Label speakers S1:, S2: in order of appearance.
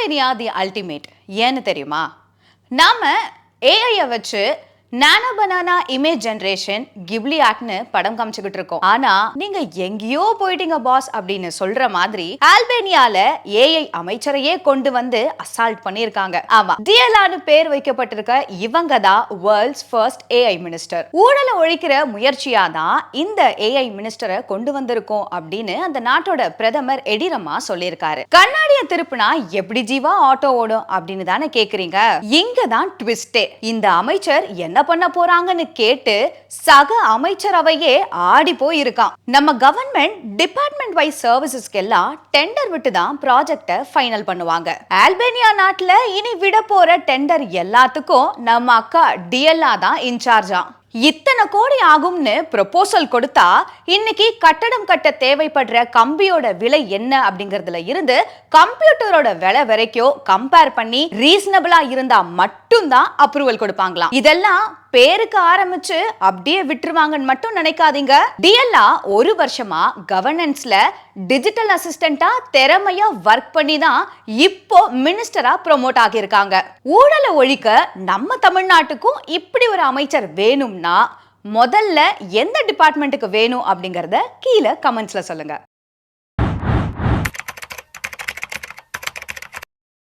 S1: Albania the ultimate ஏன்னு தெரியுமா? நாம ஏஐ வச்சு நானோ பனானா இமேஜ் ஜெனரேஷன் கிப்லி ஆக்ட்னு படம் காமிச்சுக்கிட்டு இருக்கோம். ஆனா நீங்க எங்கேயோ போயிட்டீங்க பாஸ் அப்படின்னு சொல்ற மாதிரி ஆல்பேனியால ஏஐ அமைச்சரையே கொண்டு வந்து அசால்ட் பண்ணிருக்காங்க. ஆமா, டிஎல்ஆர்னு பேர் வைக்கப்பட்டிருக்க இவங்க தான் வேர்ல்ட்ஸ் ஃபர்ஸ்ட் ஏஐ மினிஸ்டர். ஊழலை ஒழிக்கிற முயற்சியா தான் இந்த ஏஐ மினிஸ்டரை கொண்டு வந்திருக்கோம் அப்படின்னு அந்த நாட்டோட பிரதமர் எடிரமா சொல்லியிருக்காரு. கண்ணாடியை திருப்பினா எப்படி ஜீவா ஆட்டோ ஓடும் அப்படின்னு தானே கேக்குறீங்க. இங்க தான் ட்விஸ்டே. இந்த அமைச்சர் என்ன பண்ண போறாங்கன்னு கேட்டு சக அமைச்சரவையே ஆடி போயிருக்கான். நம்ம கவர்மெண்ட் டிபார்ட்மெண்ட் வைஸ் சர்வீசஸ்க்கு எல்லாம் டெண்டர் விட்டு தான் ப்ராஜெக்ட ஃபைனல் பண்ணுவாங்க. ஆல்பேனியா நாட்டுல இனி விட போற டெண்டர் எல்லாத்துக்கும் நம்ம அக்கா டிஎல்ஆர் தான் இன்சார்ஜா. இத்தனை கோடி ஆகும்னு ப்ரொபோசல் கொடுத்தா இன்னைக்கு கட்டடம் கட்ட தேவைப்படுற கம்பியோட விலை என்ன அப்படிங்கறதுல இருந்து கம்ப்யூட்டரோட விலை வரைக்கும் கம்பேர் பண்ணி ரீசனபிளா இருந்தா மட்டும்தான் அப்ரூவல் கொடுப்பாங்களாம். இதெல்லாம் பேருக்கு ஆரம்பிச்சு அப்படியே விட்டுருவாங்கன்னு மட்டும் நினைக்காதீங்க. டிஎல்ஆர் ஒரு வருஷமா கவர்னன்ஸ்ல டிஜிட்டல் அசிஸ்டண்டா திறமையா ஒர்க் பண்ணி தான் இப்போ மினிஸ்டரா ப்ரோமோட் ஆகியிருக்காங்க. ஊழலை ஒழிக்க நம்ம தமிழ்நாட்டுக்கும் இப்படி ஒரு அமைச்சர் வேணும்னா முதல்ல எந்த டிபார்ட்மெண்ட்டுக்கு வேணும் அப்படிங்கறத கீழே கமெண்ட்ஸ்ல சொல்லுங்க.